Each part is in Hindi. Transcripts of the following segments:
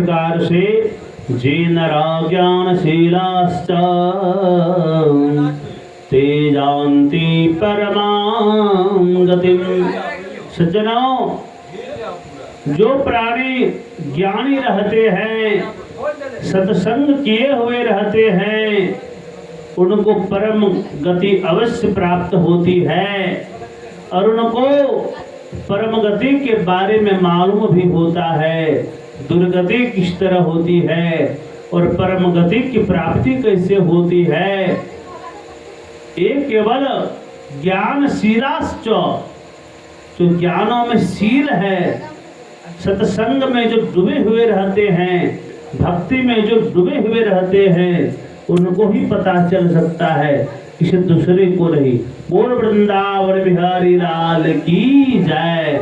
प्रकार से जे नरा ज्ञानशीलाश्च ते जानति परमां गतिम। सज्जनों, जो प्राणी ज्ञानी रहते हैं, सत्संग किए हुए रहते हैं, उनको परम गति अवश्य प्राप्त होती है और उनको परम गति के बारे में मालूम भी होता है, दुर्गति किस तरह होती है और परम गति की प्राप्ति कैसे होती है। एक केवल ज्ञानशीलाश्च, जो ज्ञानों में शील है, सत्संग में जो डूबे हुए रहते हैं, भक्ति में जो डूबे हुए रहते हैं, उनको ही पता चल सकता है, किसी दूसरे को नहीं। बोल वृंदावन बिहारी लाल की जय।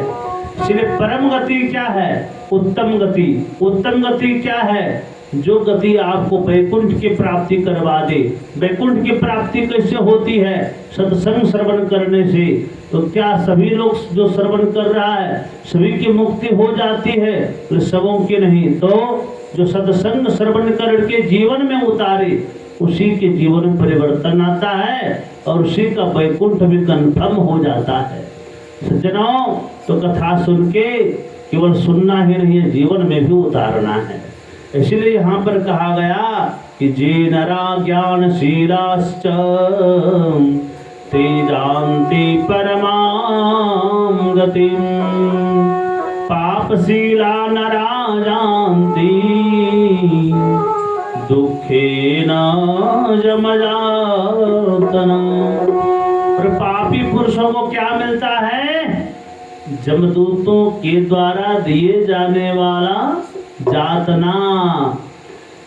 इसलिए परम गति क्या है? उत्तम गति। उत्तम गति क्या है? जो गति आपको वैकुंठ की प्राप्ति करवा दे। वैकुंठ की प्राप्ति कैसे होती है? सत्संग श्रवण करने से। तो क्या सभी लोग जो श्रवण कर रहा है सभी की मुक्ति हो जाती है? तो सबों की नहीं। तो जो सत्संग श्रवण करके जीवन में उतारे, उसी के जीवन में परिवर्तन आता है और उसी का वैकुंठ भी कन्फर्म हो जाता है। सज्जनों, तो कथा सुन के केवल सुनना ही नहीं है, जीवन में भी उतारना है। इसलिए यहाँ पर कहा गया कि जे नरा ज्ञानशीलाश्च ते जानति परमां गतिम। पापशीला नरा जानति दुखेन जमजातनम्। और पापी पुरुषों को क्या मिलता है? जमदूतों के द्वारा दिए जाने वाला जातना।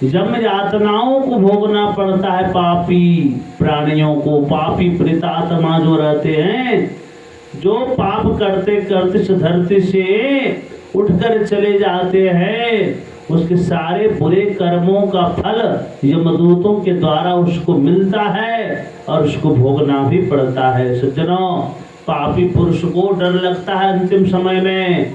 जम यातनाओं को भोगना पड़ता है पापी प्राणियों को। पापी प्रेतात्मा जो रहते हैं, जो पाप करते करते इस धरती से उठकर चले जाते हैं, उसके सारे बुरे कर्मों का फल यमदूतों के द्वारा उसको मिलता है और उसको भोगना भी पड़ता है। सज्जनों, पापी पुरुष को डर लगता है अंतिम समय में,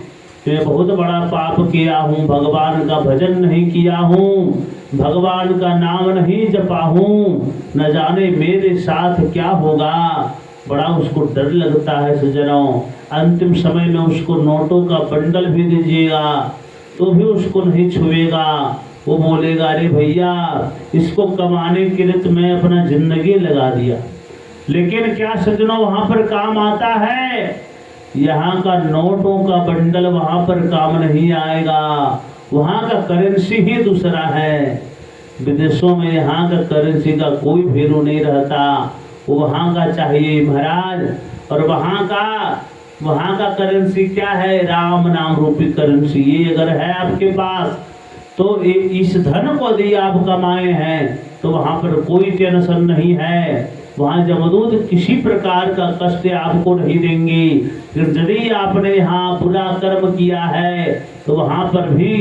मैं बहुत बड़ा पाप किया हूँ, भगवान का भजन नहीं किया हूँ, भगवान का नाम नहीं जपा हूँ, न जाने मेरे साथ क्या होगा। बड़ा उसको डर लगता है। सज्जनों, अंतिम समय में उसको नोटों का बंडल भी दीजिएगा तो भी उसको नहीं छुएगा। वो बोलेगा, अरे भैया, इसको कमाने के लिए तो मैं अपना जिंदगी लगा दिया। लेकिन क्या सज्जनों वहाँ पर काम आता है? यहाँ का नोटों का बंडल वहाँ पर काम नहीं आएगा। वहाँ का करेंसी ही दूसरा है। विदेशों में यहाँ का करेंसी का कोई वैल्यू नहीं रहता, वो वहाँ का चाहिए महाराज। और वहाँ का करेंसी क्या है? राम नाम रूपी करेंसी। ये अगर है आपके पास तो इस धन को यदि आप कमाए हैं तो वहाँ पर कोई टेंशन नहीं है। वहाँ जमदूत किसी प्रकार का कष्ट आपको नहीं देंगे। यदि आपने यहाँ बुरा कर्म किया है तो वहाँ पर भी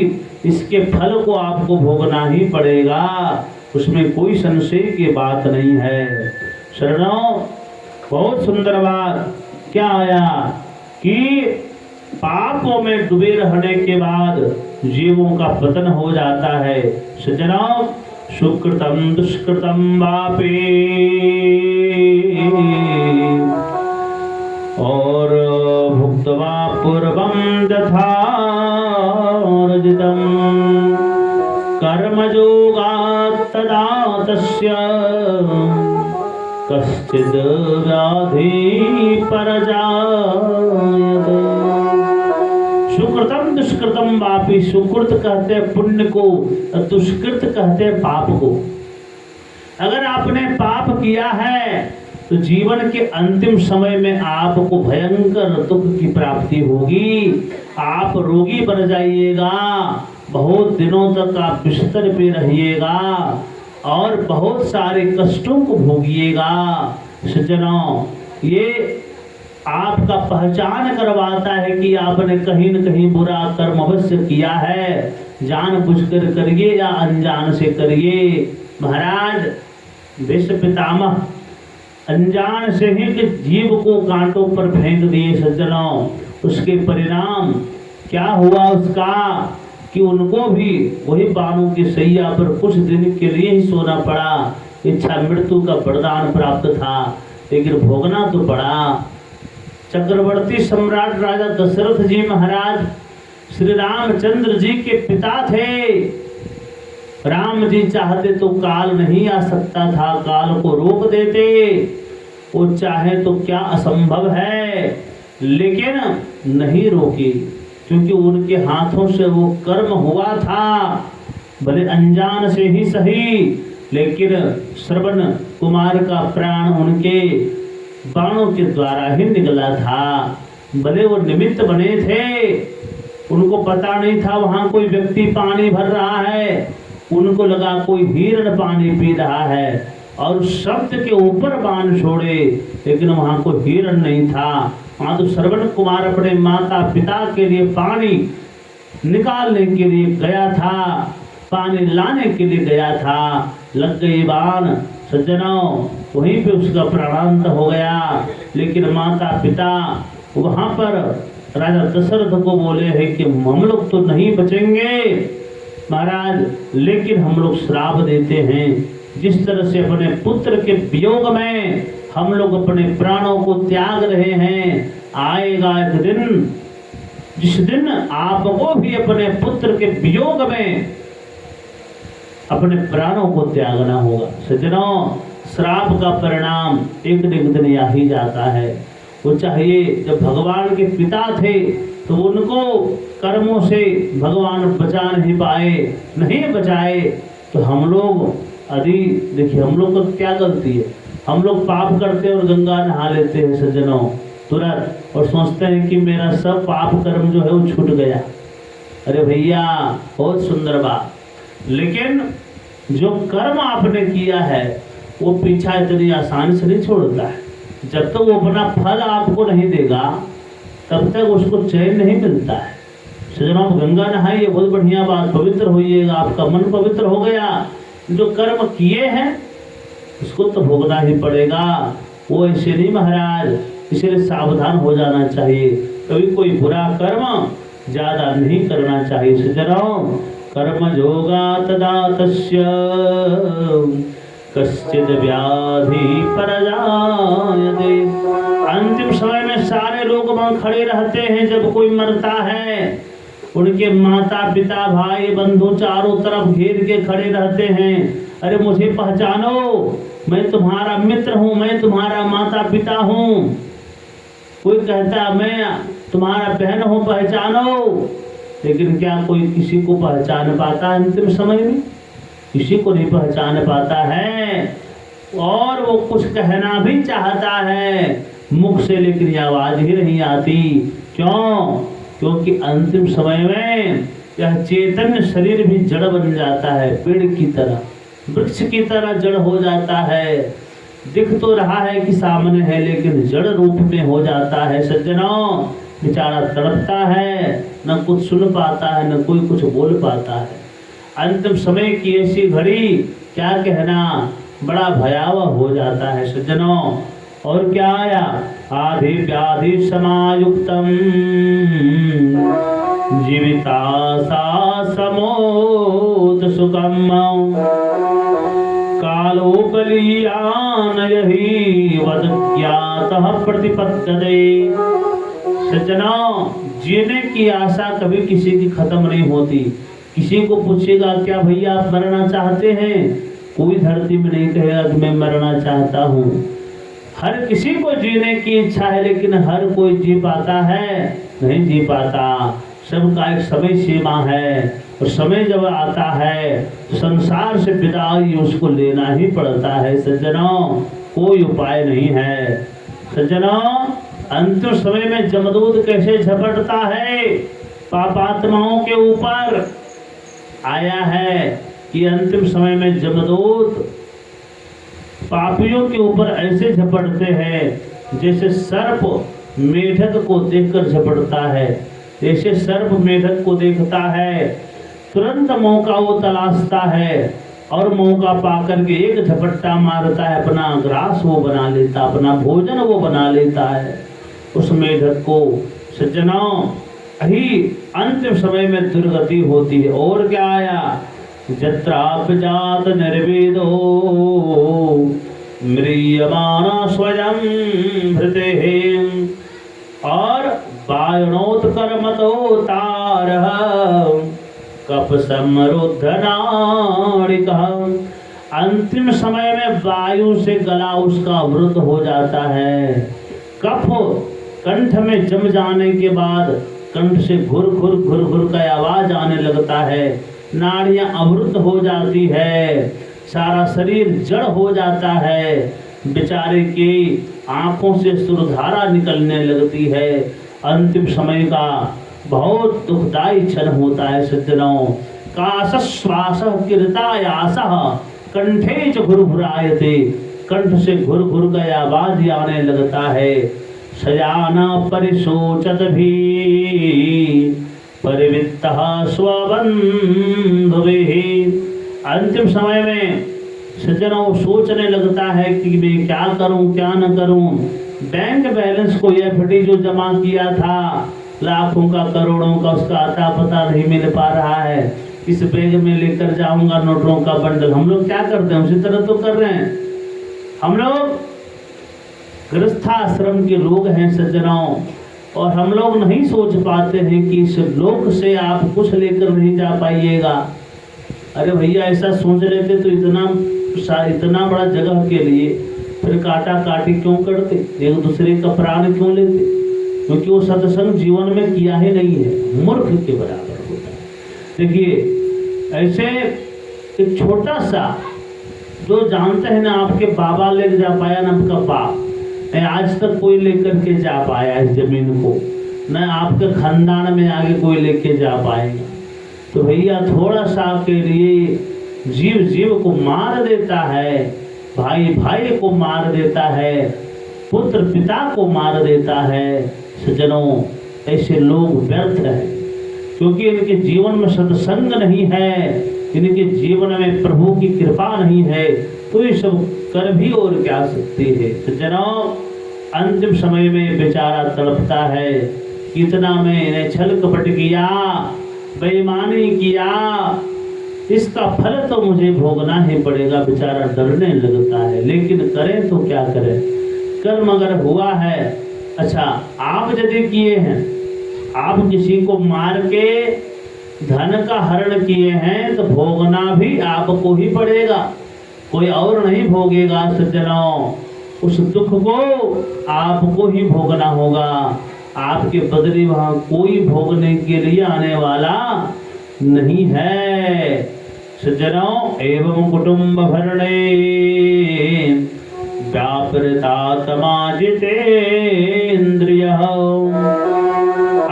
इसके फल को आपको भोगना ही पड़ेगा, उसमें कोई संशय की बात नहीं है। शरणों, बहुत सुंदर बात क्या आया कि पापों में डूबे रहने के बाद जीवों का पतन हो जाता है। सज्जनों, सुकृतम दुष्कृतम वापे और भुक्त्वा पूर्वं यथार्जितं कर्मयोगात् तदा तस्य कश्चिद् व्याधि परजायते। सुकृतम दुष्कृतम वापी। सुकृत कहते हैं पुण्य को, दुष्कृत कहते हैं पाप को। अगर आपने पाप किया है तो जीवन के अंतिम समय में आपको भयंकर दुख की प्राप्ति होगी। आप रोगी बन जाइएगा, बहुत दिनों तक आप बिस्तर पे रहिएगा और बहुत सारे कष्टों को भोगिएगा। सज्जनों, ये आपका पहचान करवाता है कि आपने कहीं न कहीं बुरा कर्म अवश्य किया है, जानबूझकर करिए या अनजान से करिए। महाराज विश्व पितामह अनजान से ही कि जीव को कांटों पर फेंक दिए। सज्जनों, उसके परिणाम क्या हुआ उसका? कि उनको भी वही बाणों की सैया पर कुछ दिन के लिए ही सोना पड़ा। इच्छा मृत्यु का वरदान प्राप्त था, लेकिन भोगना तो पड़ा। चक्रवर्ती सम्राट राजा दशरथ जी महाराज श्री रामचंद्र जी के पिता थे। राम जी चाहते तो काल नहीं आ सकता था, काल को रोक देते। वो चाहे तो क्या असंभव है, लेकिन नहीं रोकी, क्योंकि उनके हाथों से वो कर्म हुआ था, भले अनजान से ही सही, लेकिन श्रवण कुमार का प्राण उनके बाणों के द्वारा ही निकला था। भले वो निमित्त बने थे, उनको पता नहीं था वहां कोई व्यक्ति पानी भर रहा है, उनको लगा कोई हिरण पानी पी रहा है और शब्द के ऊपर बाण छोड़े, लेकिन वहां कोई हिरण नहीं था। वहां तो श्रवण कुमार अपने माता पिता के लिए पानी निकालने के लिए गया था, पानी लाने के लिए गया था। लग गई बाण सज्जनों, वहीं पे उसका प्राणांत हो गया। लेकिन माता पिता वहां पर राजा दशरथ को बोले हैं कि हम लोग तो नहीं बचेंगे महाराज, लेकिन हम लोग श्राप देते हैं। जिस तरह से अपने पुत्र के वियोग में हम लोग अपने प्राणों को त्याग रहे हैं, आएगा एक दिन जिस दिन आपको भी अपने पुत्र के वियोग में अपने प्राणों को त्यागना होगा। सज्जनों, श्राप का परिणाम एक दिन आ ही जाता है। वो चाहिए जब भगवान के पिता थे तो उनको कर्मों से भगवान बचा नहीं पाए, नहीं बचाए, तो हम लोग यदि देखिए हम लोग को क्या गलती है, हम लोग पाप करते हैं और गंगा नहा लेते हैं सज्जनों तुरंत, और सोचते हैं कि मेरा सब पाप कर्म जो है वो छूट गया। अरे भैया बहुत सुंदर बात, लेकिन जो कर्म आपने किया है वो पीछा इतनी आसानी से नहीं छोड़ता है। जब तक वो अपना फल आपको नहीं देगा तब तक उसको चैन नहीं मिलता है। सज्जनों, गंगा नहाइए, बहुत बढ़िया बात, पवित्र होइएगा, आपका मन पवित्र हो गया। जो कर्म किए हैं उसको तो भोगना ही पड़ेगा। वो ऐसे नहीं महाराज, इसलिए सावधान हो जाना चाहिए। कभी कोई बुरा कर्म ज्यादा नहीं करना चाहिए। सज्जनों, कर्म योगा तदा तस्य कश्चित व्याधि परजायते। अंतिम समय में सारे लोग वहां खड़े रहते हैं। जब कोई मरता है, उनके माता पिता भाई बंधु चारों तरफ घेर के खड़े रहते हैं। अरे मुझे पहचानो, मैं तुम्हारा मित्र हूँ, मैं तुम्हारा माता पिता हूँ। कोई कहता मैं तुम्हारा बहन हूँ, पहचानो। लेकिन क्या कोई किसी को पहचान पाता है? अंतिम समय में किसी को नहीं पहचान पाता है, और वो कुछ कहना भी चाहता है मुख से, लेकिन आवाज ही नहीं आती। क्यों? क्योंकि अंतिम समय में यह चैतन्य शरीर भी जड़ बन जाता है, पेड़ की तरह, वृक्ष की तरह जड़ हो जाता है। दिख तो रहा है कि सामने है, लेकिन जड़ रूप में हो जाता है। सज्जनों, बेचारा तड़पता है, न कुछ सुन पाता है, न कोई कुछ बोल पाता है। अंतिम समय की ऐसी घड़ी क्या कहना, बड़ा भयावह हो जाता है सज्जनों। और क्या आया? आधि व्याधि समायुक्तम जीविता सा समोद सुखम कालोपलीयान यही वद ज्ञातः प्रतिपद्यते। सज्जनों, जीने की आशा कभी किसी की खत्म नहीं होती। किसी को पूछेगा क्या भैया आप मरना चाहते हैं, कोई धरती में नहीं कहेगा कि मैं मरना चाहता हूँ। हर किसी को जीने की इच्छा है, लेकिन हर कोई जी पाता है? नहीं जी पाता। सबका एक समय सीमा है, और समय जब आता है तो संसार से विदाई उसको लेना ही पड़ता है। सज्जनों, कोई उपाय नहीं है। सज्जनों, अंतिम समय में जमदूत कैसे झपटता है पापात्माओं के ऊपर। आया है कि अंतिम समय में जमदूत पापियों के ऊपर ऐसे झपटते हैं जैसे सर्प मेढक को देखकर झपटता है। जैसे सर्प मेढक को देखता है, तुरंत मौका वो तलाशता है, और मौका पाकर के एक झपट्टा मारता है, अपना ग्रास वो बना लेता, अपना भोजन वो बना लेता है उस मेढक को। सज्जनों, ही अंतिम समय में दुर्गति होती है। और क्या आया, जत्रापजात निर्वेदो म्रियमाना स्वयं भृते और वायुनोत्कर्मतो तारः कप समरुद्धनाड़िकः। अंतिम समय में वायु से गला उसका अवरुद्ध हो जाता है। कफ कंठ में जम जाने के बाद कंठ से घुर घुर का आवाज आने लगता है, नाड़ियां अवरुद्ध हो जाती है, सारा शरीर जड़ हो जाता है, बेचारे की आंखों से सुरधारा निकलने लगती है। अंतिम समय का बहुत दुखदायी क्षण होता है सज्जनों। काशश्वास कीर्तायासः कंठे च घुरघुरायते, कंठ से घुर का आवाज आने लगता है। शयाना परिशोचत भी परिवित्तः स्वबंधुभिः। अंतिम समय में सज्जनों सोचने लगता है कि मैं क्या करूं क्या न करूं। बैंक बैलेंस को एफडी जो जमा किया था लाखों का करोड़ों का, उसका अता पता नहीं मिल पा रहा है। इस बैग में लेकर जाऊंगा नोटों का बंडल। हम लोग क्या करते हैं, उसी तरह तो कर रहे हैं। हम लोग गृहस्थाश्रम के लोग हैं सज्जनों, और हम लोग नहीं सोच पाते हैं कि इस लोक से आप कुछ लेकर नहीं जा पाइएगा। अरे भैया ऐसा सोच लेते तो इतना बड़ा जगह के लिए फिर काटा काटी क्यों करते, एक दूसरे का प्राण क्यों लेते, क्योंकि वो सत्संग जीवन में किया ही नहीं है, मूर्ख के बराबर होता है। देखिए ऐसे एक छोटा सा जो जानते हैं ना, आपके बाबा लेकर जा पाया ना, आपका बाप आज तक कोई लेकर के जा पाया इस जमीन को, न आपके खानदान में आगे कोई लेके जा पाएगा। तो भैया थोड़ा सा के लिए जीव जीव को मार देता है, भाई भाई को मार देता है, पुत्र पिता को मार देता है। सज्जनों ऐसे लोग व्यर्थ हैं, क्योंकि इनके जीवन में सत्संग नहीं है, इनके जीवन में प्रभु की कृपा नहीं है, तो ये सब कर भी और क्या सकते हैं। सज्जनों अंतिम समय में बेचारा तड़पता है, कितना मैंने छल कपट किया, बेईमानी किया, इसका फल तो मुझे भोगना ही पड़ेगा। बेचारा डरने लगता है, लेकिन करें तो क्या करें, कर्म अगर हुआ है। अच्छा आप यदि किए हैं, आप किसी को मार के धन का हरण किए हैं तो भोगना भी आपको ही पड़ेगा, कोई और नहीं भोगेगा। सज्जनों उस दुख को आपको ही भोगना होगा, आपके बदले वहां कोई भोगने के लिए आने वाला नहीं है। सज्जनों एवं कुटुंब भरणे व्यापृतात्मा जितेन्द्रिय।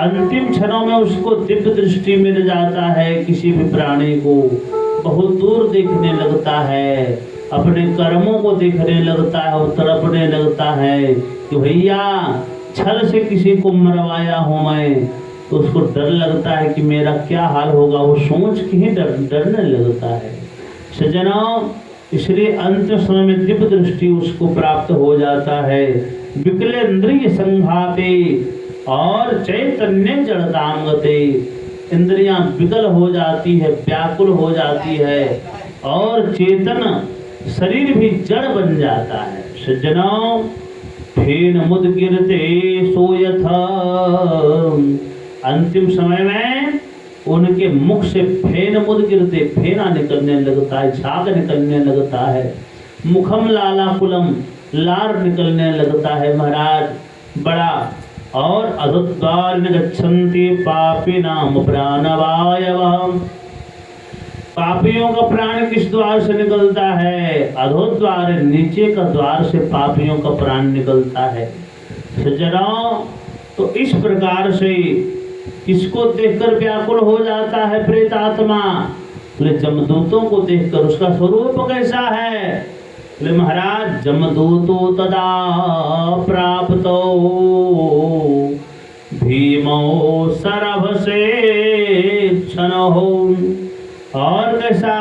अंतिम क्षणों में उसको दिव्य दृष्टि मिल जाता है, किसी भी प्राणी को बहुत दूर देखने लगता है, अपने कर्मों को देखने लगता है और तड़पने लगता है कि भैया छल से किसी को मरवाया हूं मैं, तो उसको डर लगता है कि मेरा क्या हाल होगा, वो सोच के ही डरने लगता है। सज्जनों इसलिए अंत समय में दिव्य दृष्टि उसको प्राप्त हो जाता है। विकलेन्द्रिय संघाते और चैतन्य जड़तांगते, इंद्रियां विकल हो जाती है, व्याकुल हो जाती है, और चेतन शरीर भी जड़ बन जाता है। सज्जनों फेन मुदगिरते सोयथ, अंतिम समय में उनके मुख से फेन मुदगिरते, फेना निकलने लगता है, झाग निकलने लगता है, मुखम लालाकुलम, लार निकलने लगता है महाराज बड़ा। और अधोद्वार गच्छन्ति पापिनाम प्राणवायवः, पापियों का प्राण किस द्वार से निकलता है, अधोद्वार, नीचे का द्वार से पापियों का प्राण निकलता है। सज्जनों तो इस प्रकार से किसको देखकर व्याकुल हो जाता है प्रेतात्मा, बोले जमदूतों को देखकर। उसका स्वरूप कैसा है, बोले महाराज जमदूतो तदा प्राप्तो भीमो सरभ से क्षणो, और कैसा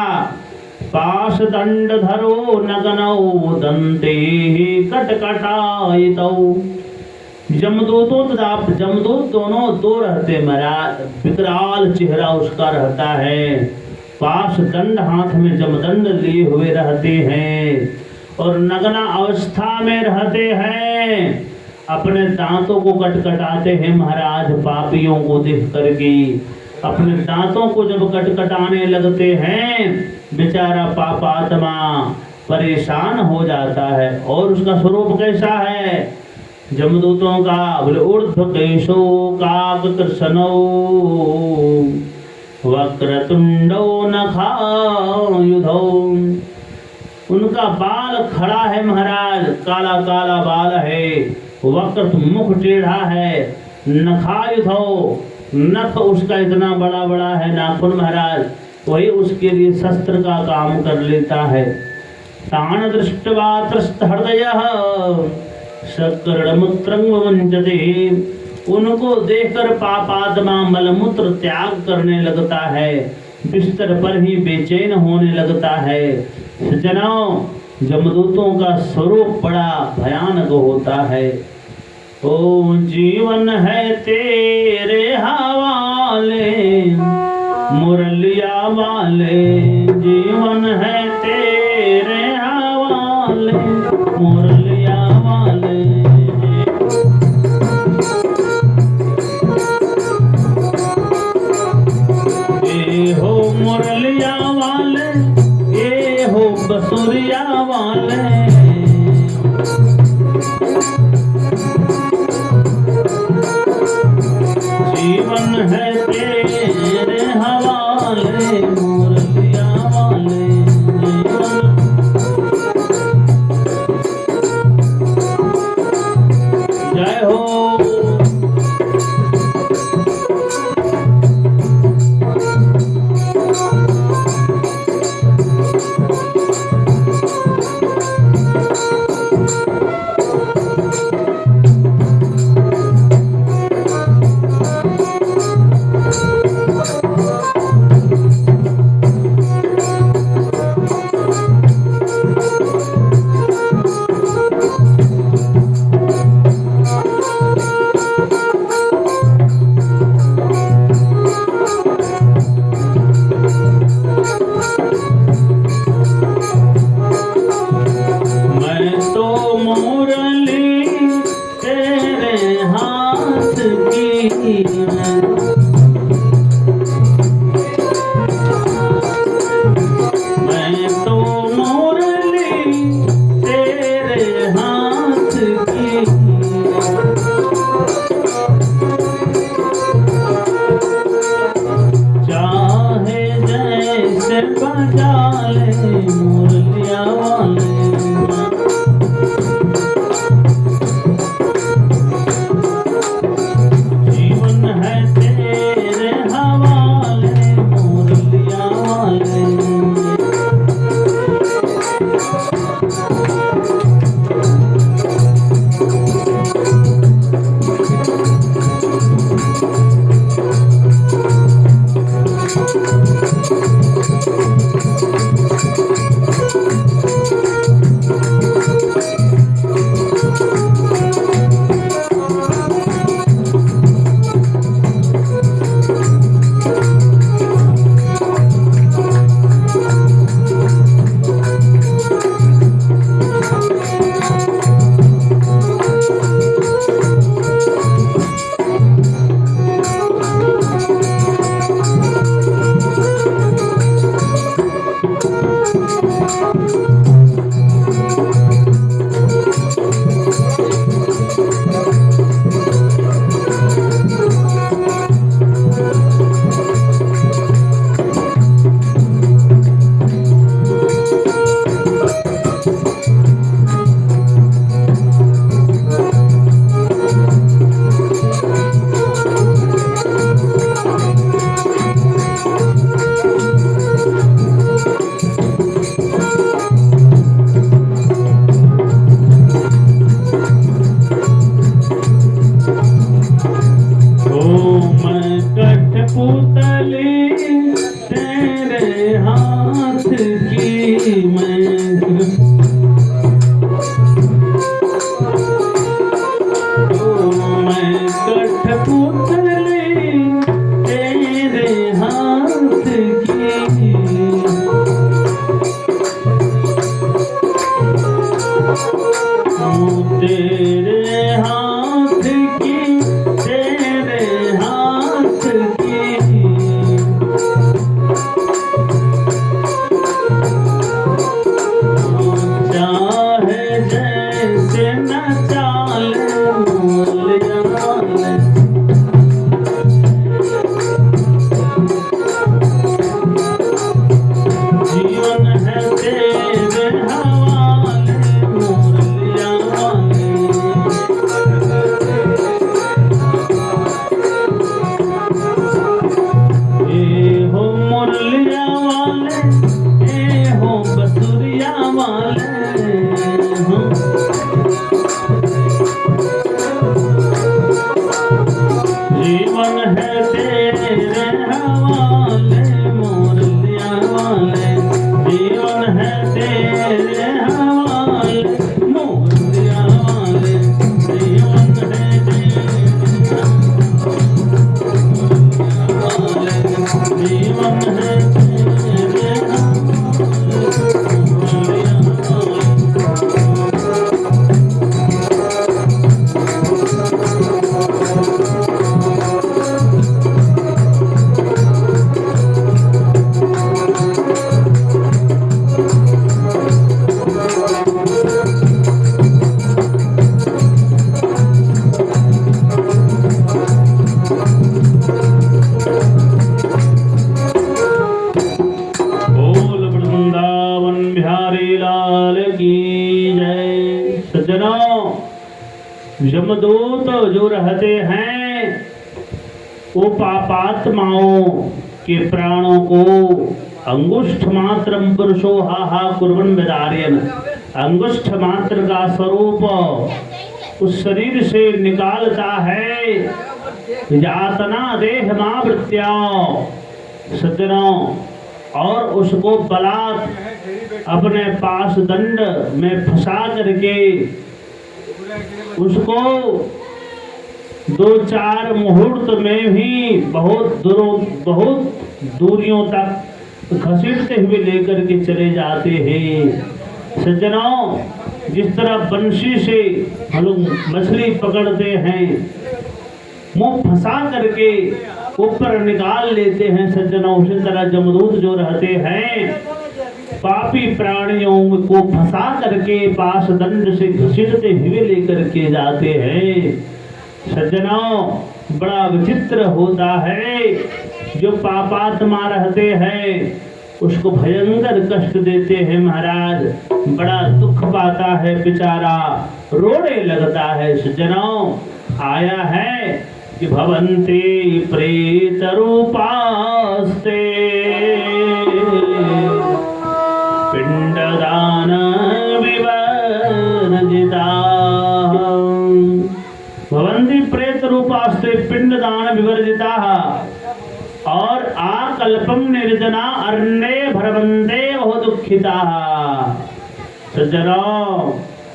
पाश दंड धरो नगनौ दंते कटकटायितौ, जमदूतों तथा जमदूत दोनों दो रहते महाराज। विकराल चेहरा उसका रहता है, पाश दंड हाथ में जमदंड लिए हुए रहते हैं और नग्न अवस्था में रहते हैं। अपने दांतों को कटकटाते हैं महाराज, पापियों को देख करके अपने दांतों को जब कटकटाने लगते हैं, बेचारा पापात्मा परेशान हो जाता है। और उसका स्वरूप कैसा है जमदूतों का? बोले ऊर्ध्व केशो काक कृष्णो वक्रतुंडो नखायुधो। उनका बाल खड़ा है महाराज, काला काला बाल है, वक्र मुख टेढ़ा है, नखायुधो नख उसका इतना बड़ा बड़ा है नाखून महाराज, वही उसके लिए शस्त्र का काम कर लेता है। तान दृष्टवा त्रस्त हृदयः सकर्णमूत्रं वंजते। उनको देखकर पापात्मा मलमूत्र त्याग करने लगता है, बिस्तर पर ही बेचैन होने लगता है। सज्जनों, जमदूतों का स्वरूप बड़ा भयानक होता है। ओ जीवन है तेरे हवाले मुरलिया वाले, जीवन है तेरे हवाले मुरलिया वाले। ए हो मुरलिया वाले, ए हो बसुरिया वाले, जीवन है तेरे हवाले मुरलिया वाले। जय हो। तेरे हाथ की, तेरे हाथ की चाहे जैसे न चाले मोलिया जीवन है तेरे हवाले मोलिया ए हो मुरलिया वाले, ए हो बसुरिया वाले हो। जीवन है तेरे हवाले मुरलिया वाले, जीवन है तेरे हवाले मुरलिया वाले, जीवन है तेरे जीवन है तेरे बोल वृंदावन बिहारी लाल की जय। सज्जनों, यमदूत जो रहते हैं वो पापात्माओं के प्राणों को अंगुष्ठ मात्र पुरुषो हा कुर्वन् विदारयन्, अंगुष्ठ मात्र का स्वरूप उस शरीर से निकालता है यातना देह मावृत्या। सज्जनों, और उसको बलात् अपने पास दंड में फंसा करके उसको 2-4 मुहूर्त में भी बहुत दूरियों तक घसीटते हुए लेकर के चले जाते हैं। सज्जनों, जिस तरह बंशी से हम लोग मछली पकड़ते हैं, मुंह फंसा करके ऊपर निकाल लेते हैं, सज्जनों, उसी तरह जमदूत जो रहते हैं पापी प्राणियों को फंसा करके पास दंड से घसीटते हुए लेकर के जाते हैं। सज्जनों, बड़ा विचित्र होता है, जो पापात्मा रहते हैं उसको भयंकर कष्ट देते हैं महाराज, बड़ा दुख पाता है बेचारा, रोने लगता है। सज्जनों, आया है कि भवन्ति प्रेत रूपास्ते पिंडदान विवर्जिता, भवन्ति प्रेत रूपास्ते पिंडदान विवर्जिता और आकल्पम निर्जना अरण्ये भरवन्ते बहु दुखिता। सज्जनों,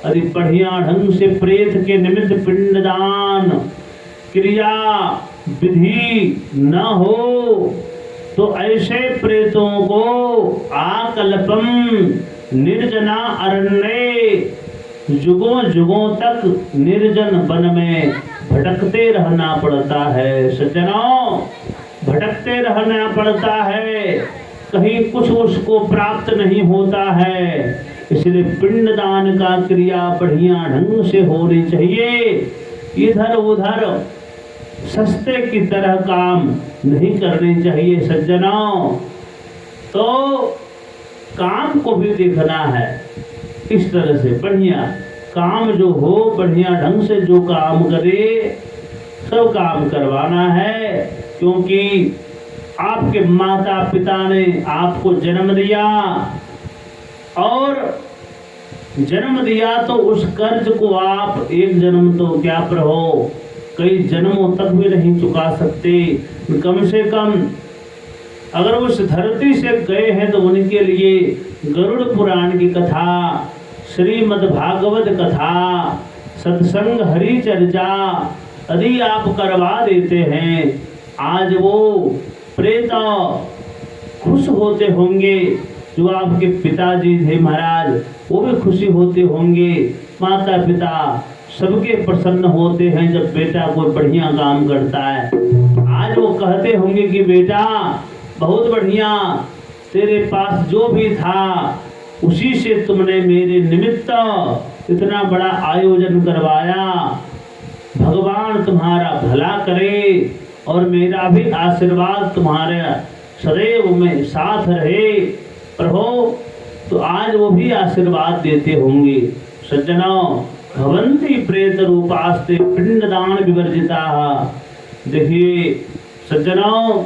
यदि बढ़िया ढंग से प्रेत के निमित्त पिंडदान क्रिया विधि न हो तो ऐसे प्रेतों को आकल्पम निर्जना अरण्ये युगों युगों तक निर्जन वन में भटकते रहना पड़ता है। सज्जनों, भटकते रहना पड़ता है, कहीं कुछ उसको प्राप्त नहीं होता है। इसलिए पिंडदान का क्रिया बढ़िया ढंग से होनी चाहिए। इधर उधर सस्ते की तरह काम नहीं करने चाहिए। सज्जनों, तो काम को भी देखना है इस तरह से, बढ़िया काम जो हो, बढ़िया ढंग से जो काम करे, सब काम करवाना है। क्योंकि आपके माता पिता ने आपको जन्म दिया और जन्म दिया तो उस कर्ज को आप एक जन्म तो क्या रहो, कई जन्मों तक भी नहीं चुका सकते। कम से कम अगर उस धरती से गए हैं तो उनके लिए गरुड़ पुराण की कथा, श्रीमद् भागवत कथा, सत्संग, हरि चर्चा यदि आप करवा देते हैं, आज वो प्रेत खुश होते होंगे। जो आपके पिताजी थे महाराज, वो भी खुशी होते होंगे। माता पिता सबके प्रसन्न होते हैं जब बेटा कोई बढ़िया काम करता है। आज वो कहते होंगे कि बेटा बहुत बढ़िया, तेरे पास जो भी था उसी से तुमने मेरे निमित्त इतना बड़ा आयोजन करवाया। भगवान तुम्हारा भला करे और मेरा भी आशीर्वाद तुम्हारे सदैव में साथ रहे प्रभु। तो आज वो भी आशीर्वाद देते होंगे। सज्जनों, भवन्ति प्रेत रूपास्ते पिंडदान विवर्जिता। देखिए सज्जनों,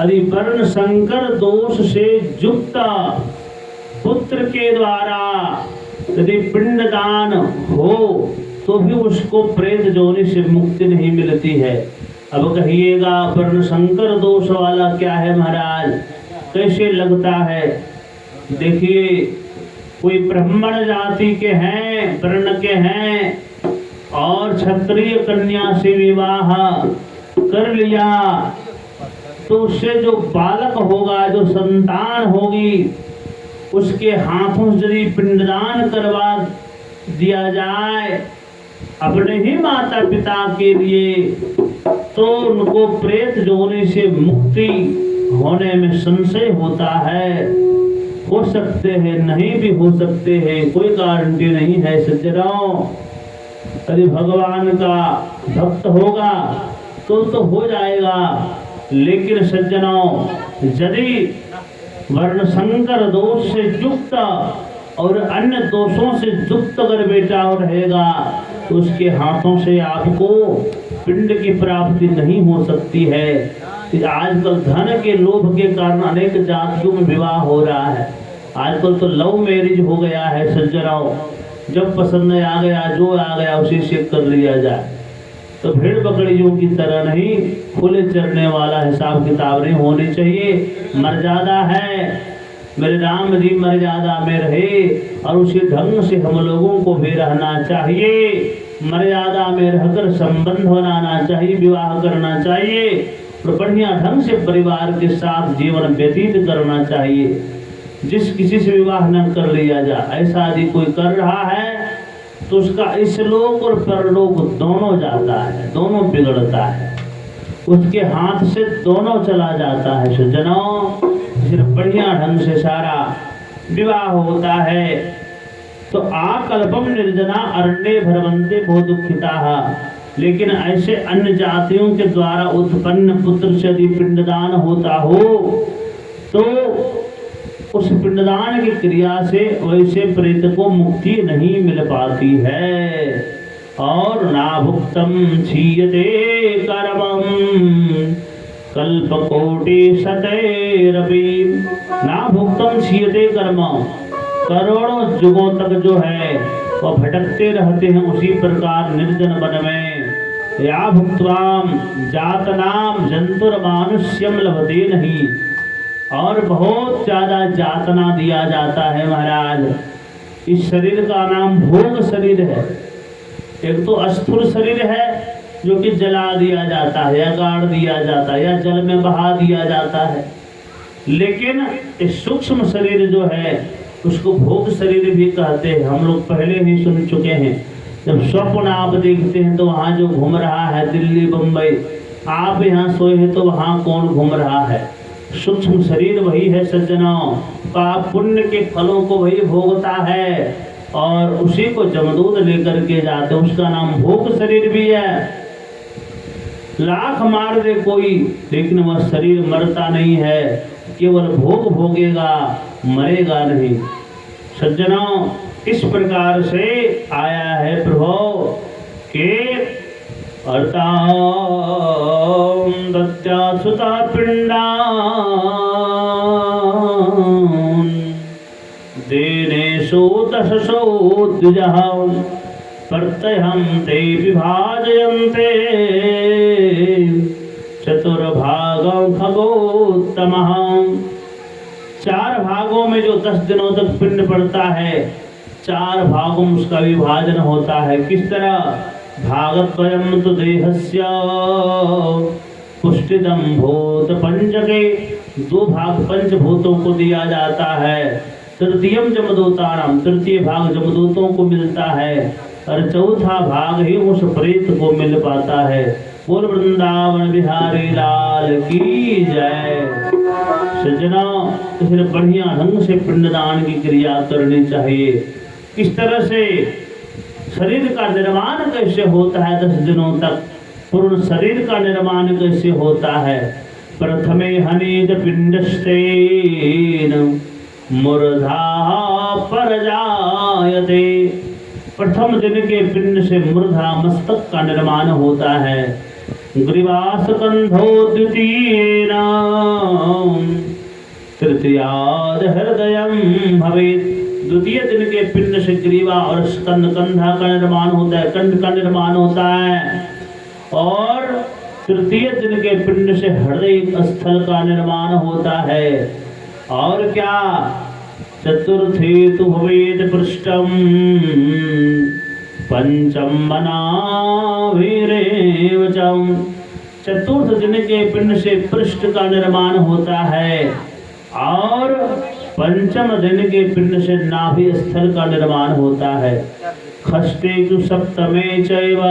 यदि वर्ण संकर दोष से युक्त पुत्र के द्वारा यदि पिंडदान हो तो भी उसको प्रेत जोनि से मुक्ति नहीं मिलती है। अब कहिएगा वर्ण संकर दोष वाला क्या है महाराज, कैसे लगता है? देखिए कोई ब्राह्मण जाति के हैं, वर्ण के हैं और क्षत्रिय कन्या से विवाह कर लिया तो उससे जो बालक होगा, जो संतान होगी, उसके हाथों से यदि पिंडदान करवा दिया जाए अपने ही माता पिता के लिए तो उनको प्रेत जोनि से मुक्ति होने में संशय होता है। हो सकते हैं, नहीं भी हो सकते हैं, कोई गारंटी नहीं है। सज्जनों, यदि भगवान का भक्त होगा तो हो जाएगा। लेकिन सज्जनों, यदि वर्ण संकर दोष से युक्त और अन्य दोषों से युक्त अगर बेटा रहेगा तो उसके हाथों से आपको पिंड की प्राप्ति नहीं हो सकती है। आजकल धन के लोभ के कारण अनेक जातियों में विवाह हो रहा है। आजकल तो लव मैरिज हो गया है। सज्जनों, जब पसंद आ गया, जो आ गया उसी से कर लिया जाए। तो भेड़ बकरियों की तरह नहीं, खुले चरने वाला हिसाब किताब नहीं होनी चाहिए। मर्यादा है, मेरे राम जी मर्यादा में रहे और उसी ढंग से हम लोगों को भी रहना चाहिए। मर्यादा में रहकर संबंध बनाना चाहिए, विवाह करना चाहिए और बढ़िया ढंग से परिवार के साथ जीवन व्यतीत करना चाहिए। जिस किसी से विवाह न कर लिया जाए, ऐसा यदि कोई कर रहा है तो उसका इस लोक और परलोक दोनों जाता है, दोनों बिगड़ता है, उसके हाथ से दोनों चला जाता है। सज्जनों, सिर्फ बढ़िया ढंग से सारा विवाह होता है। तो आकल्पम निर्जना अरण्ये भरवन्ते बहु दुखिताः। लेकिन ऐसे अन्य जातियों के द्वारा उत्पन्न पुत्र से यदि पिंडदान होता हो तो उस पिंडदान की क्रिया से वैसे प्रेत को मुक्ति नहीं मिल पाती है। और ना भुक्तम क्षीयते कर्मम कल्पकोटि शतैरपि। ना भुक्तम क्षीयते कर्मम, करोड़ों युगों तक जो है वह भटकते रहते हैं उसी प्रकार निर्जन वन में। या भुक्त्वाम जातनाम जंतुर्मानुष्यम लभते नहीं। और बहुत ज्यादा जातना दिया जाता है महाराज। इस शरीर का नाम भोग शरीर है। एक तो स्थूल शरीर है जो कि जला दिया जाता है या गाड़ दिया जाता है या जल में बहा दिया जाता है। लेकिन इस सूक्ष्म शरीर जो है उसको भोग शरीर भी कहते हैं। हम लोग पहले ही सुन चुके हैं। जब स्वप्न आप देखते हैं तो वहाँ जो घूम रहा है दिल्ली बम्बई, आप यहाँ सोए हैं तो वहाँ कौन घूम रहा है? सूक्ष्म शरीर वही है सज्जनों। पाप पुण्य के फलों को वही भोगता है और उसी को जमदूत लेकर के जाते, उसका नाम भोग शरीर भी है। लाख मार दे कोई, लेकिन वह शरीर मरता नहीं है, केवल भोग भोगेगा, मरेगा नहीं। सज्जनों, इस प्रकार से आया है प्रभु के अर्तां दत्यासुता पिंडान् देनेषु दशसो द्विजः प्रत्यहं ते विभाजयन्ते चतुर्भागं खगोत्तमः। 4 भागों में जो 10 दिनों तक पिंड पड़ता है, 4 भागों में उसका विभाजन होता है। किस तरह? भागद्वयं तु देहस्य पुष्टिदं भूत पंचके। 2 भाग पंचभूतों को दिया जाता है। तृतीयम जमदूतानाम, तृतीय भाग जमदूतों को मिलता है और चौथा भाग ही उस प्रेत को मिल पाता है। बोल वृंदावन बिहारी लाल की जय। सज्जना, इसलिए बढ़िया ढंग से पिंडदान की क्रिया करनी चाहिए। किस तरह से शरीर का निर्माण कैसे होता है 10 दिनों तक, पूर्ण शरीर का निर्माण कैसे होता है। प्रथमे हनिज पिंडस्तेन मूर्धा परजायते, प्रथम दिन के पिंड से मूर्धा मस्तक का निर्माण होता है। ग्रीवास कंधो द्वितीयेन तृतीयाद हृदयम भवेत्, द्वितीय दिन के पिंड से ग्रीवा और स्कंद कंधा का निर्माण होता है, कंठ का निर्माण होता है। और तृतीय दिन के पिंड से हृदय स्थल का निर्माण होता है। और क्या, चतुर्थी तु भवेत् पृष्ठम पंचम मनाभिरेव च, चतुर्थ दिन के पिंड से पृष्ठ का निर्माण होता है। और पंचम दिन के पिंड से नाभि स्थल का निर्माण होता है। खष्टे तु सप्तमे चैव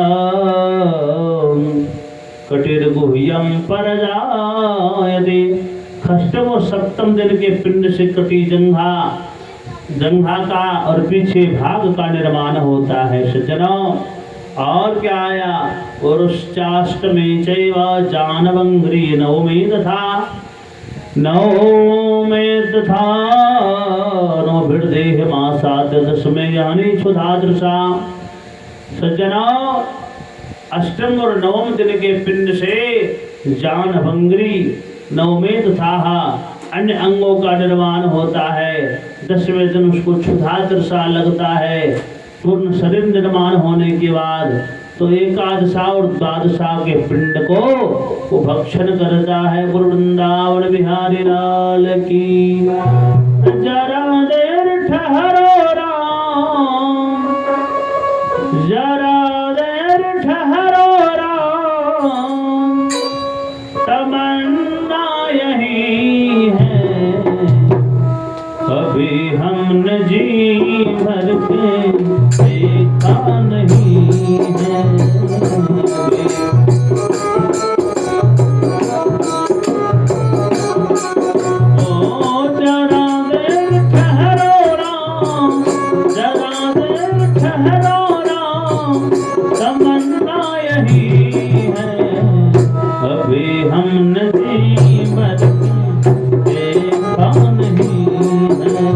कटिर्गुह्यम परजायते, खष्ट वो सप्तम दिन के पिंड से कटी जंघा का और पीछे भाग का निर्माण होता है। सज्जनों, और क्या आया, पुरुषाष्टमे चैव जानवंग्री नवमे तथा, नवमे तथा नवभिर्देह मासाद दशमे यानी क्षुधादृशा। सज्जनों, अष्टम और नवम दिन के पिंड से जानभंगरी, नवमे तथा अन्य अंगों का निर्माण होता है। 10वें दिन उसको क्षुधादृशा लगता है। पूर्ण शरीर निर्माण होने के बाद तो एकादशा और द्वादशा के पिंड को वो भक्षण करता है। गुरु वृंदावन बिहारी लाल की। जरा देर ठहरो राम, जरा देर ठहरो राम, तमन्ना यही है कभी हमने जी भर के देखा नहीं है। ओ जरा देर ठहरो राम, जरा देर ठहरो राम, तमन्ना यही है कभी हमने जी भर के देखा नहीं है।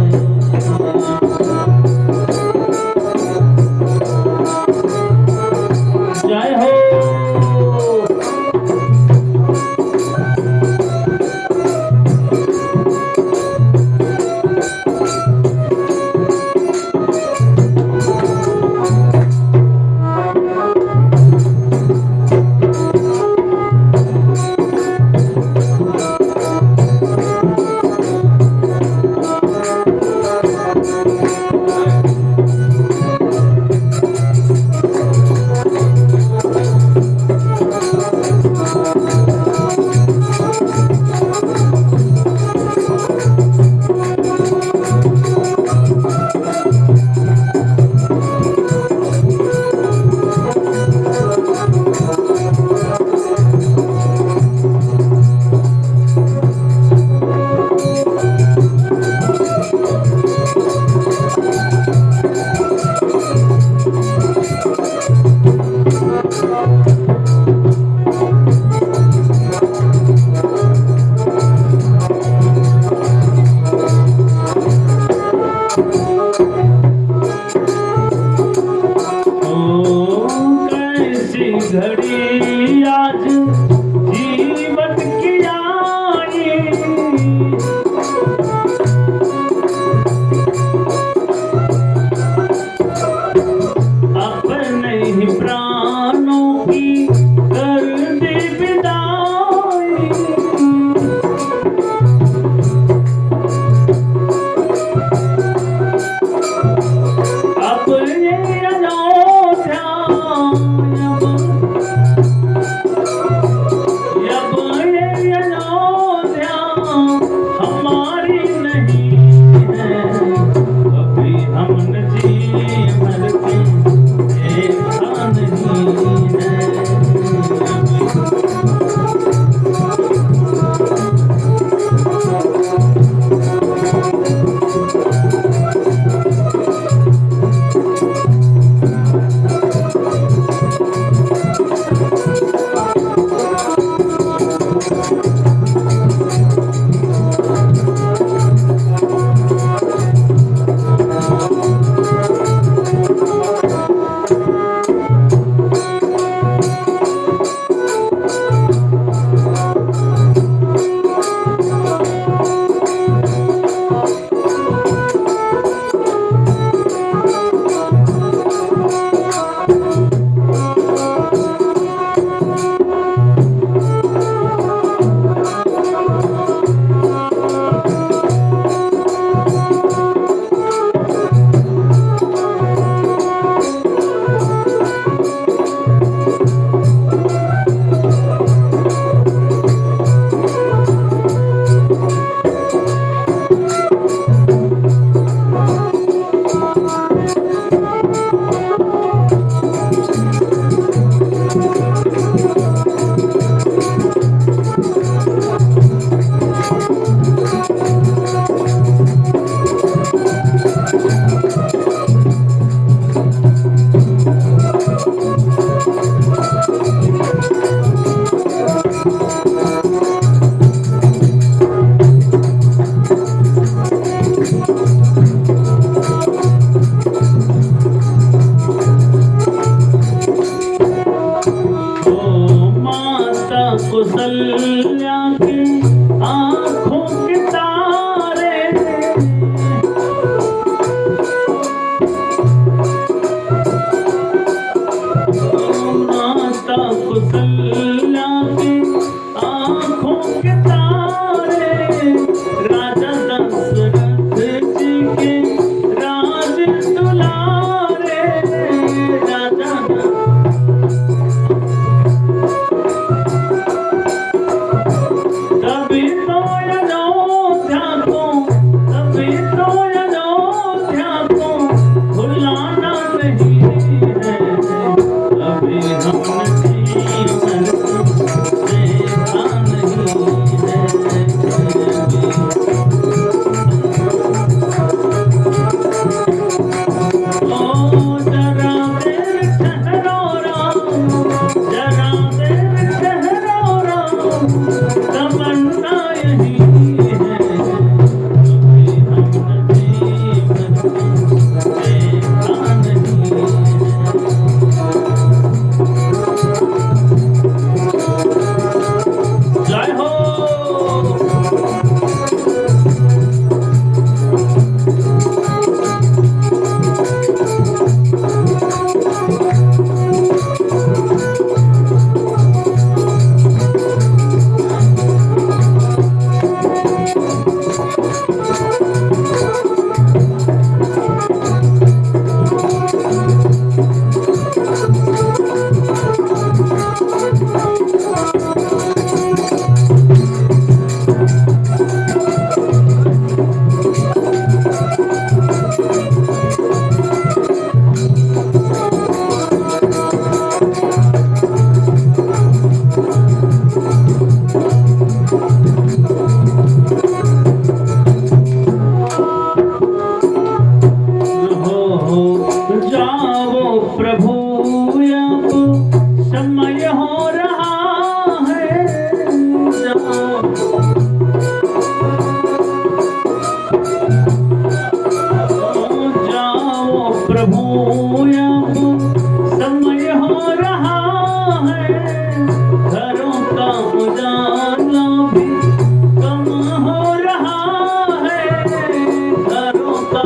जाओ प्रभु अब समय हो रहा है, जाओ प्रभु अब समय हो रहा है, घरों का उजाला भी कम हो रहा है, घरों का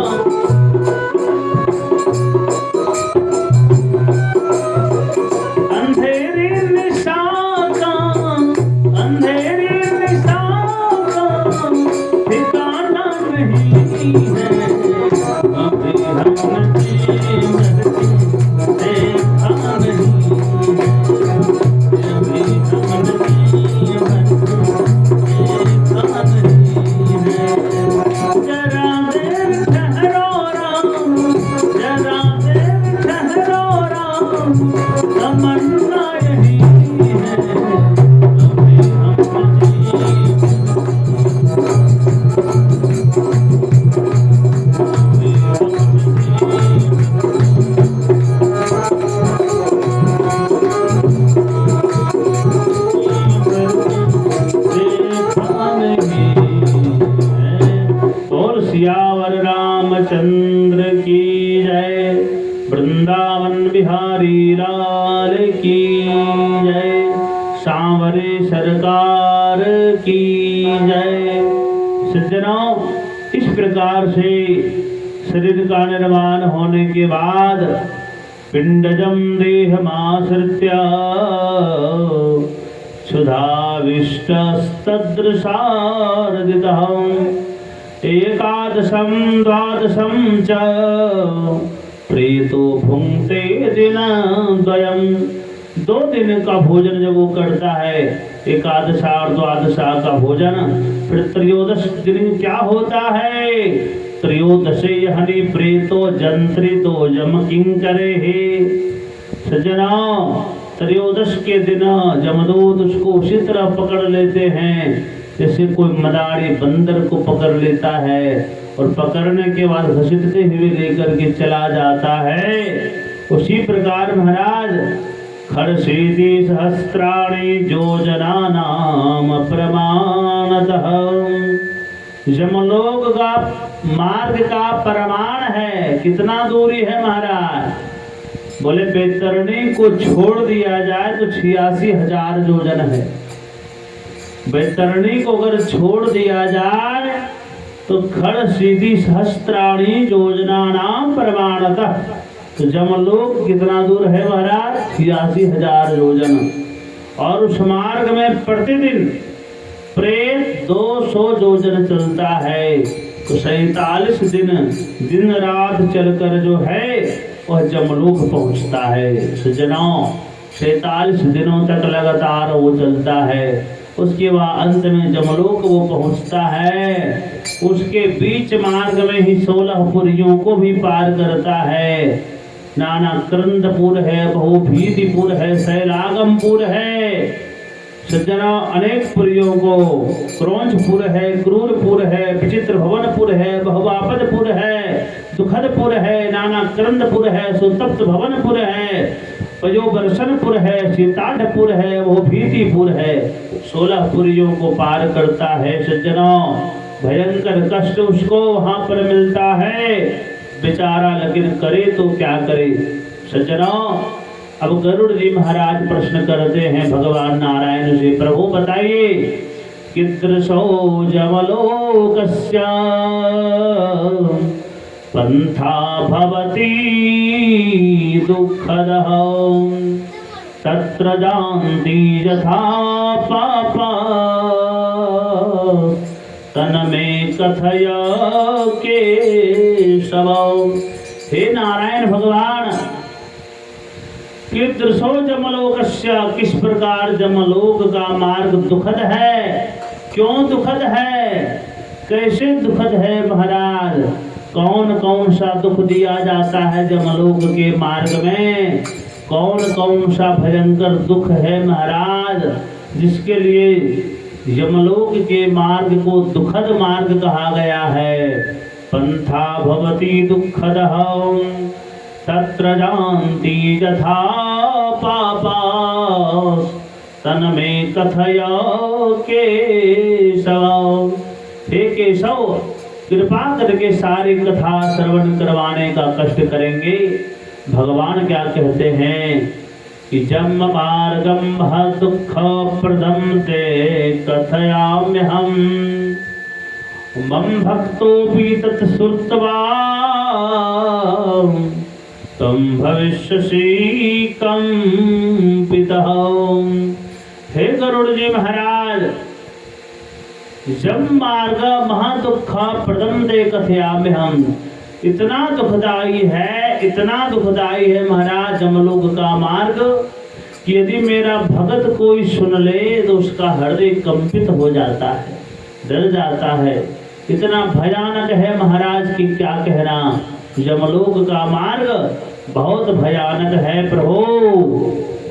सियावर रामचंद्र की जय, वृंदावन बिहारी लाल की जय, सांवरे सरकार की जय। सज्जनों, इस प्रकार से शरीर का निर्माण होने के बाद पिंडजम देहमाश्रित्य क्षुधाविष्टस्तदृशार्दितम् एकादशं द्वादशं च प्रेतो भुंक्ते दिनद्वयम्। 2 दिन का भोजन जब वो करता है, एकादशा और द्वादशा का भोजन, फिर त्रयोदश दिन क्या होता है? त्रयोदशे हनि प्रेतो जंत्रितो यम किंकरे हे। सज्जनों, त्रयोदश के दिन यमदूत उसको उसी तरह पकड़ लेते हैं जैसे कोई मदारी बंदर को पकड़ लेता है, और पकड़ने के बाद घसीटते हुए लेकर के चला जाता है। उसी प्रकार महाराज खरसेति सहस्राणि योजनानाम प्रमाणतः, यमलोक का मार्ग का प्रमाण है। कितना दूरी है महाराज? बोले बैतरणी को छोड़ दिया जाए तो 86,000 योजन है। बैतरणी को अगर छोड़ दिया जाए तो खड़ सीधी सहस्त्राणी योजना नाम प्रमाणतः, तो जमलोक कितना दूर है महाराज? 86,000 योजन। और उस मार्ग में प्रतिदिन प्रेत 200 योजन चलता है, तो 47 दिन रात चलकर जो है वह जमलोक पहुंचता है। सज्जनों, 47 दिनों तक लगातार वो चलता है। उसके बाद अंत में जमलोक वो पहुंचता है। उसके बीच मार्ग में ही 16 पुरियों को भी पार करता है। नाना क्रंदपुर है, बहुभीतिपुर है, शैलागमपुर है। सज्जना, अनेक पुरियों को, क्रौंचपुर है, क्रूरपुर है, विचित्र भवनपुर है, बहुवापदपुर है, दुखदपुर है, नाना क्रंदपुर है, सुतप्त भवनपुर है, पयोवर्षणपुर है, सीताढ़पुर है, वो भीतिपुर है। 16 पुरियों को पार करता है। सज्जनों, भयंकर कष्ट उसको वहां पर मिलता है बेचारा, लेकिन करे तो क्या करे। सज्जनों, अब गरुड़ जी महाराज प्रश्न करते हैं भगवान नारायण से, प्रभु बताइए कीदृशो जमलोकस्य पंथा भवति दुःखदः तत्र जानति यथा पापा तन्मे कथय केशव। हे नारायण भगवान, कीदृशो जमलोकस्य, किस प्रकार जमलोक का मार्ग दुखद है? क्यों दुखद है? कैसे दुखद है महाराज? कौन कौन सा दुख दिया जाता है जमलोक के मार्ग में? कौन कौन सा भयंकर दुख है महाराज, जिसके लिए यमलोक के मार्ग को दुखद मार्ग कहा गया है? पंथा भवति दुःखदः, तत्र जानती यथा पापा तन्मे कथय केशव। हे केशव, कृपा करके सारी कथा श्रवण करवाने का कष्ट करेंगे। भगवान क्या कहते हैं कि जन्म मार्गम दुख प्रदम ते कथयाम्यहम् मम भक्तोऽपि तत् श्रुत्वा तम भविष्यसि कंपितः। हे गरुड़ जी महाराज, जम मार्ग महादुख प्रदम दे कथयाम्यहम्, इतना दुखदाई है, इतना दुखदाई है महाराज जमलोक का मार्ग कि यदि मेरा भगत कोई सुन ले तो उसका हृदय कंपित हो जाता है, डर जाता है। इतना भयानक है महाराज की क्या कहना। यमलोक का मार्ग बहुत भयानक है प्रभु।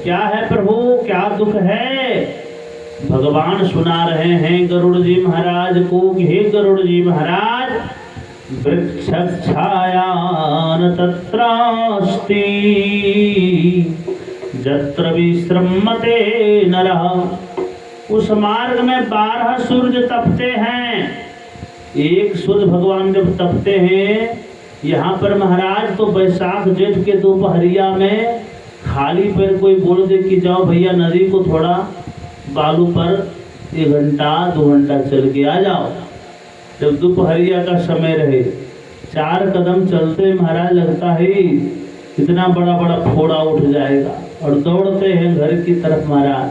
क्या है प्रभु, क्या दुख है? भगवान सुना रहे हैं गरुड़ जी महाराज को कि हे गरुड़ जी महाराज, वृक्ष छायान तत्रास्ति जत्र विश्रमते नरः। उस मार्ग में 12 सूर्य तपते हैं। एक सूर्य भगवान जब तपते हैं यहाँ पर महाराज, तो बैसाख जेठ के दोपहरिया में खाली पैर कोई बोल दे कि जाओ भैया नदी को थोड़ा बालू पर 1 घंटा 2 घंटा चल के आ जाओ। जब दोपहरिया का समय रहे, 4 कदम चलते महाराज लगता है इतना बड़ा बड़ा फोड़ा उठ जाएगा, और दौड़ते हैं घर की तरफ महाराज,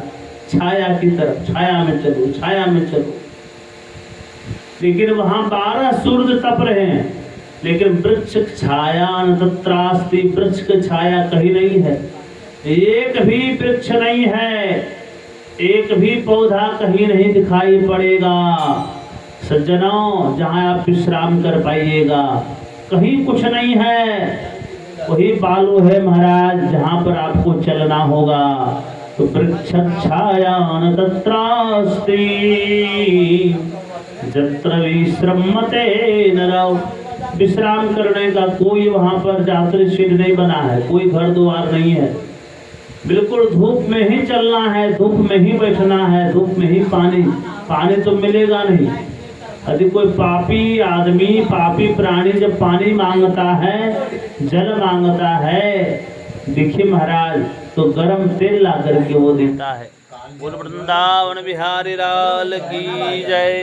छाया की तरफ, छाया में चलो, छाया में चलो। लेकिन वहां 12 सूर्य तप रहे हैं, लेकिन वृक्ष छाया तत्रास्ति, वृक्ष की छाया कहीं नहीं है, एक भी वृक्ष नहीं है, एक भी पौधा कहीं नहीं दिखाई पड़ेगा। सज्जनों, जहां आप विश्राम कर पाइएगा कहीं कुछ नहीं है, वही बालू है महाराज जहां पर आपको चलना होगा। तो वृक्ष छाया तत्रास्ति जत्र विश्रमते नरः। विश्राम करने का कोई वहां पर यात्री शेड नहीं बना है, कोई घर द्वार नहीं है, बिल्कुल धूप में ही चलना है, धूप में ही बैठना है, धूप में ही पानी तो मिलेगा नहीं। यदि कोई पापी आदमी, पापी प्राणी जब पानी मांगता है, जल मांगता है, देखिए महाराज, तो गरम तेल ला करके वो देता है। बोल वृंदावन बिहारी लाल की जय।